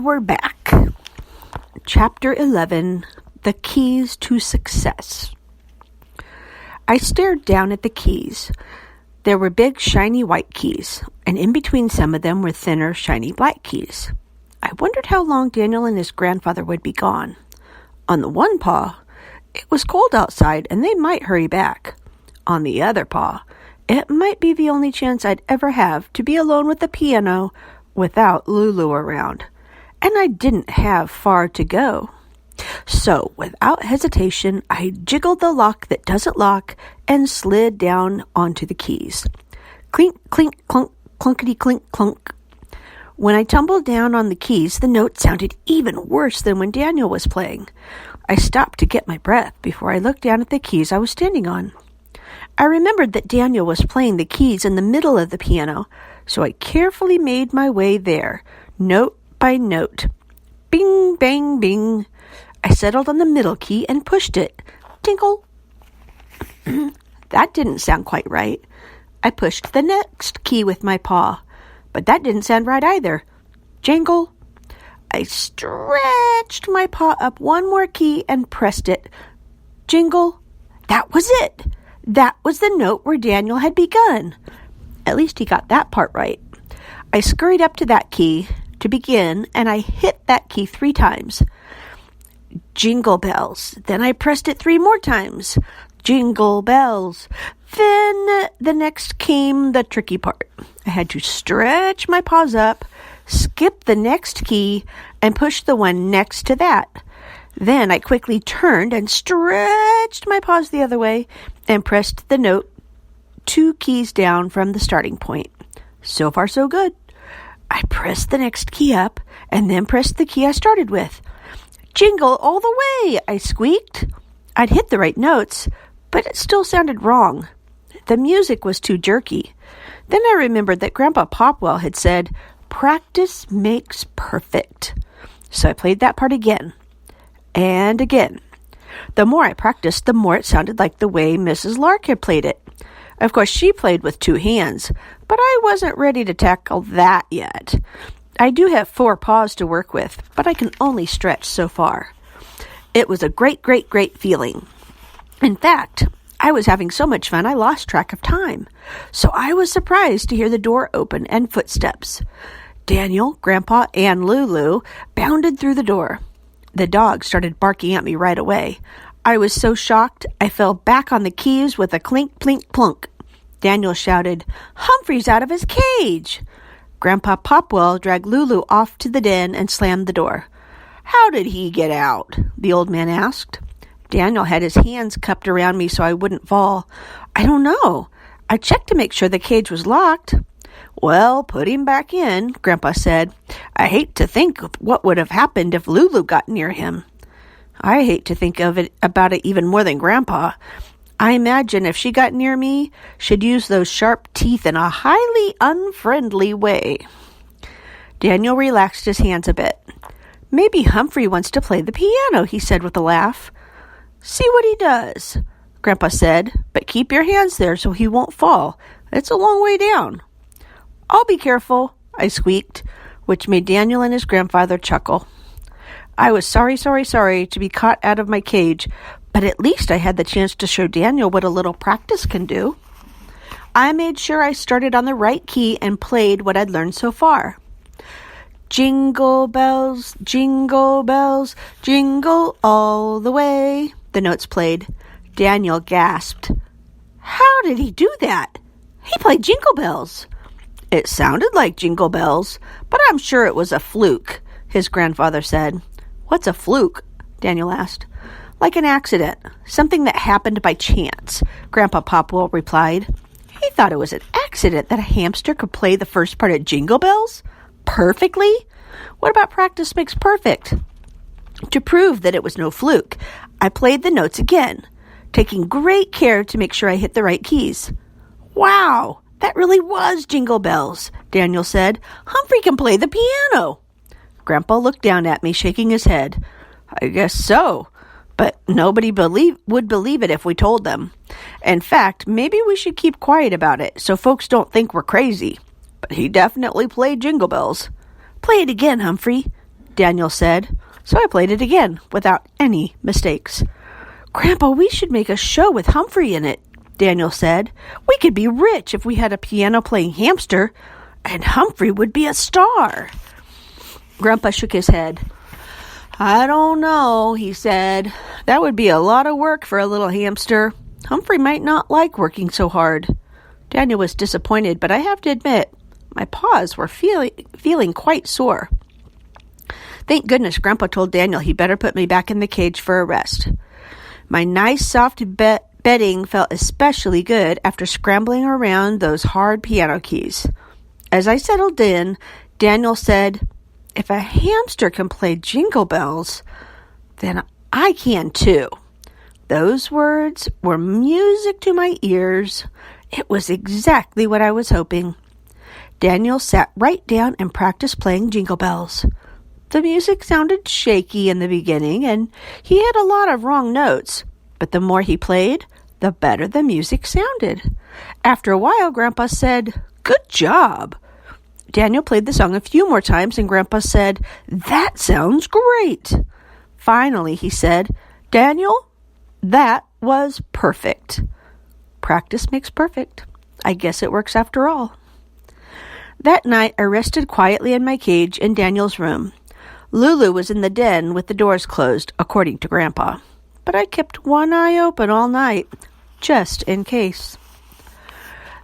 we're back. Chapter 11, The Keys to Success. I stared down at the keys. There were big, shiny white keys, and in between some of them were thinner, shiny black keys. I wondered how long Daniel and his grandfather would be gone. On the one paw, it was cold outside, and they might hurry back. On the other paw, it might be the only chance I'd ever have to be alone with the piano without Lulu around. And I didn't have far to go. So, without hesitation, I jiggled the lock that doesn't lock and slid down onto the keys. Clink, clink, clunk, clunkety, clink, clunk. When I tumbled down on the keys, the note sounded even worse than when Daniel was playing. I stopped to get my breath before I looked down at the keys I was standing on. I remembered that Daniel was playing the keys in the middle of the piano, so I carefully made my way there, note by note. Bing, bang, bing. I settled on the middle key and pushed it. Tinkle. That didn't sound quite right. I pushed the next key with my paw, but that didn't sound right either. Jangle. I stretched my paw up one more key and pressed it. Jingle. That was it. That was the note where Daniel had begun. At least he got that part right. I scurried up to that key to begin, and I hit that key 3 times. Jingle bells. Then I pressed it 3 more times. Jingle bells. Then the next came the tricky part. I had to stretch my paws up, skip the next key, and push the one next to that. Then I quickly turned and stretched my paws the other way and pressed the note 2 keys down from the starting point. So far, so good. I pressed the next key up and then pressed the key I started with. Jingle all the way, I squeaked. I'd hit the right notes, but it still sounded wrong. The music was too jerky. Then I remembered that Grandpa Popwell had said, "Practice makes perfect." So I played that part again and again. The more I practiced, the more it sounded like the way Mrs. Lark had played it. Of course, she played with 2 hands, but I wasn't ready to tackle that yet. I do have 4 paws to work with, but I can only stretch so far. It was a great, great, great feeling. In fact, I was having so much fun I lost track of time. So I was surprised to hear the door open and footsteps. Daniel, Grandpa, and Lulu bounded through the door. The dog started barking at me right away. I was so shocked, I fell back on the keys with a clink, plink, plunk. Daniel shouted, "Humphrey's out of his cage!" Grandpa Popwell dragged Lulu off to the den and slammed the door. "How did he get out?" the old man asked. Daniel had his hands cupped around me so I wouldn't fall. "I don't know. I checked to make sure the cage was locked." "Well, put him back in," Grandpa said. "I hate to think of what would have happened if Lulu got near him." I hate to think about it even more than Grandpa. I imagine if she got near me, she'd use those sharp teeth in a highly unfriendly way. Daniel relaxed his hands a bit. "Maybe Humphrey wants to play the piano," he said with a laugh. "See what he does," Grandpa said, "but keep your hands there so he won't fall. It's a long way down." "I'll be careful," I squeaked, which made Daniel and his grandfather chuckle. I was sorry to be caught out of my cage, but at least I had the chance to show Daniel what a little practice can do. I made sure I started on the right key and played what I'd learned so far. Jingle bells, jingle all the way, the notes played. Daniel gasped. "How did he do that? He played jingle bells." "It sounded like jingle bells, but I'm sure it was a fluke," his grandfather said. "What's a fluke?" Daniel asked. "Like an accident, something that happened by chance," Grandpa Popwell replied. He thought it was an accident that a hamster could play the first part of Jingle Bells perfectly. What about practice makes perfect? To prove that it was no fluke, I played the notes again, taking great care to make sure I hit the right keys. "Wow, that really was Jingle Bells," Daniel said. "Humphrey can play the piano." Grandpa looked down at me, shaking his head. "I guess so, but nobody would believe it if we told them. In fact, maybe we should keep quiet about it so folks don't think we're crazy. But he definitely played Jingle Bells." "Play it again, Humphrey." Daniel said. So I played it again, without any mistakes. Grandpa, we should make a show with Humphrey in it, Daniel said. We could be rich if we had a piano-playing hamster, and Humphrey would be a star. Grandpa shook his head. I don't know, he said. That would be a lot of work for a little hamster. Humphrey might not like working so hard. Daniel was disappointed, but I have to admit, my paws were feeling quite sore. Thank goodness Grandpa told Daniel he better put me back in the cage for a rest. My nice soft bedding felt especially good after scrambling around those hard piano keys. As I settled in, Daniel said, if a hamster can play Jingle Bells, then I can too. Those words were music to my ears. It was exactly what I was hoping. Daniel sat right down and practiced playing Jingle Bells. The music sounded shaky in the beginning, and he had a lot of wrong notes, but the more he played, the better the music sounded. After a while, Grandpa said, "Good job." Daniel played the song a few more times, and Grandpa said, "That sounds great." Finally, he said, "Daniel, that was perfect." Practice makes perfect. I guess it works after all. That night, I rested quietly in my cage in Daniel's room. Lulu was in the den with the doors closed, according to Grandpa. But I kept one eye open all night, just in case.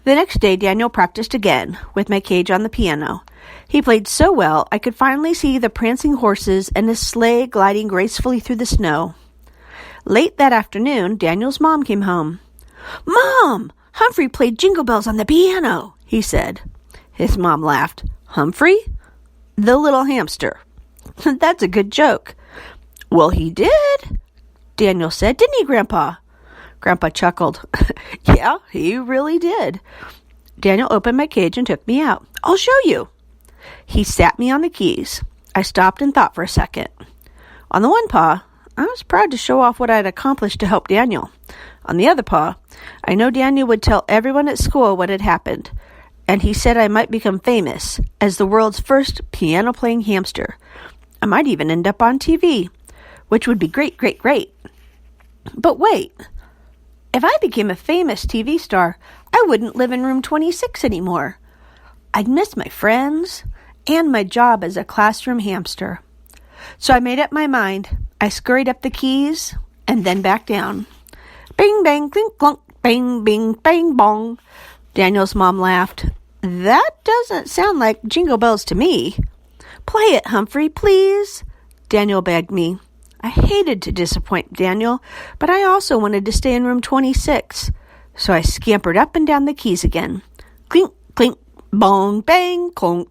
The next day, Daniel practiced again, with my cage on the piano. He played so well, I could finally see the prancing horses and his sleigh gliding gracefully through the snow. Late that afternoon, Daniel's mom came home. "Mom, Humphrey played Jingle Bells on the piano," he said. His mom laughed. "Humphrey? The little hamster." "That's a good joke." "Well, he did," Daniel said. "Didn't he, Grandpa?" Grandpa chuckled. "Yeah, he really did." Daniel opened my cage and took me out. "I'll show you." He sat me on the keys. I stopped and thought for a second. On the one paw, I was proud to show off what I had accomplished to help Daniel. On the other paw, I know Daniel would tell everyone at school what had happened, and he said I might become famous as the world's first piano-playing hamster. I might even end up on TV, which would be great, great, great. But wait, if I became a famous TV star, I wouldn't live in room 26 anymore. I'd miss my friends and my job as a classroom hamster. So I made up my mind. I scurried up the keys and then back down. Bing, bang, clink, clunk, bang, bing, bang, bong. Daniel's mom laughed. "That doesn't sound like Jingle Bells to me." "Play it, Humphrey, please," Daniel begged me. I hated to disappoint Daniel, but I also wanted to stay in room 26. So I scampered up and down the keys again. Clink, clink, bong, bang, clunk.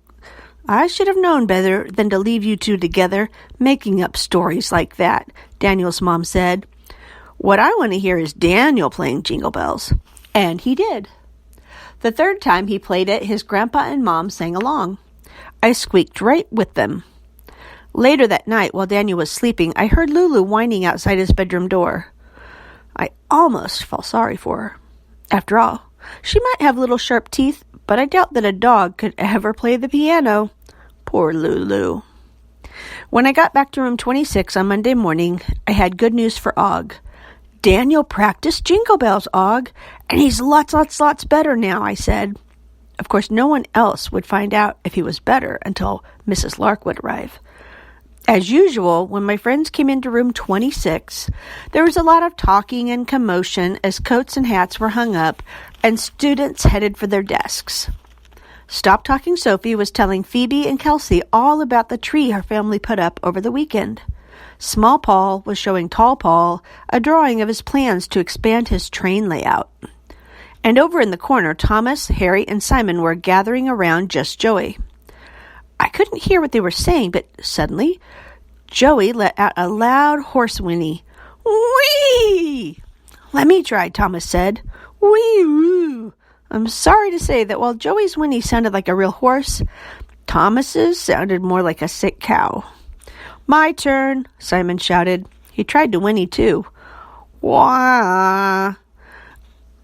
I should have known better than to leave you two together, making up stories like that, Daniel's mom said. What I want to hear is Daniel playing Jingle Bells. And he did. The third time he played it, his grandpa and mom sang along. I squeaked right with them. Later that night, while Daniel was sleeping, I heard Lulu whining outside his bedroom door. I almost felt sorry for her. After all, she might have little sharp teeth, but I doubt that a dog could ever play the piano. Poor Lulu. When I got back to room 26 on Monday morning, I had good news for Og. Daniel practiced Jingle Bells, Og, and he's lots better now, I said. Of course, no one else would find out if he was better until Mrs. Lark would arrive. As usual, when my friends came into room 26, there was a lot of talking and commotion as coats and hats were hung up and students headed for their desks. Stop Talking Sophie was telling Phoebe and Kelsey all about the tree her family put up over the weekend. Small Paul was showing Tall Paul a drawing of his plans to expand his train layout. And over in the corner, Thomas, Harry, and Simon were gathering around just Joey. I couldn't hear what they were saying, but suddenly, Joey let out a loud horse whinny. Whee! Let me try, Thomas said. Wee-woo! I'm sorry to say that while Joey's whinny sounded like a real horse, Thomas's sounded more like a sick cow. My turn, Simon shouted. He tried to whinny too. Wah!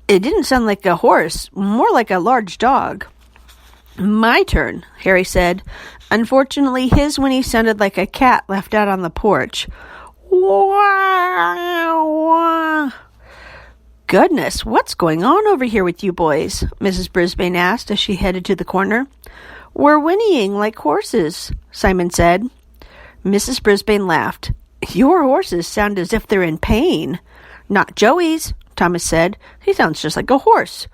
It didn't sound like a horse, more like a large dog. My turn, Harry said. Unfortunately, his whinny sounded like a cat left out on the porch. Wah! Goodness, what's going on over here with you boys? Mrs. Brisbane asked as she headed to the corner. We're whinnying like horses, Simon said. Mrs. Brisbane laughed. Your horses sound as if they're in pain. Not Joey's, Thomas said. He sounds just like a horse.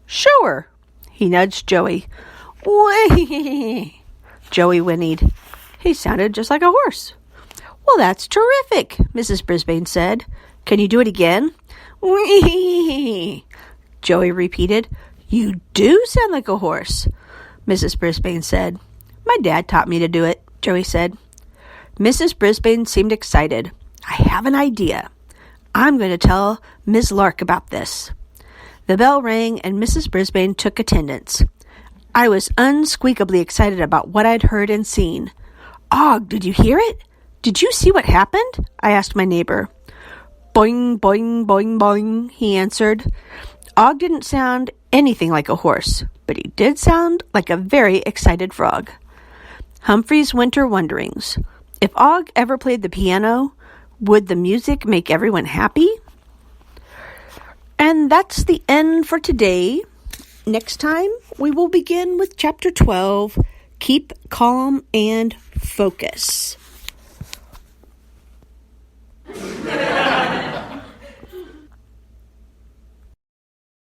Sure. He nudged Joey. Whee! Joey whinnied. He sounded just like a horse. Well, that's terrific, Mrs. Brisbane said. Can you do it again? Whee! Joey repeated. You do sound like a horse, Mrs. Brisbane said. My dad taught me to do it, Joey said. Mrs. Brisbane seemed excited. I have an idea. I'm going to tell Ms. Lark about this. The bell rang and Mrs. Brisbane took attendance. I was unsqueakably excited about what I'd heard and seen. Og, did you hear it? Did you see what happened? I asked my neighbor. Boing, boing, boing, boing, he answered. Og didn't sound anything like a horse, but he did sound like a very excited frog. Humphrey's Winter Wonderings. If Og ever played the piano, would the music make everyone happy? And that's the end for today. Next time, we will begin with Chapter 12, Keep Calm and Focus.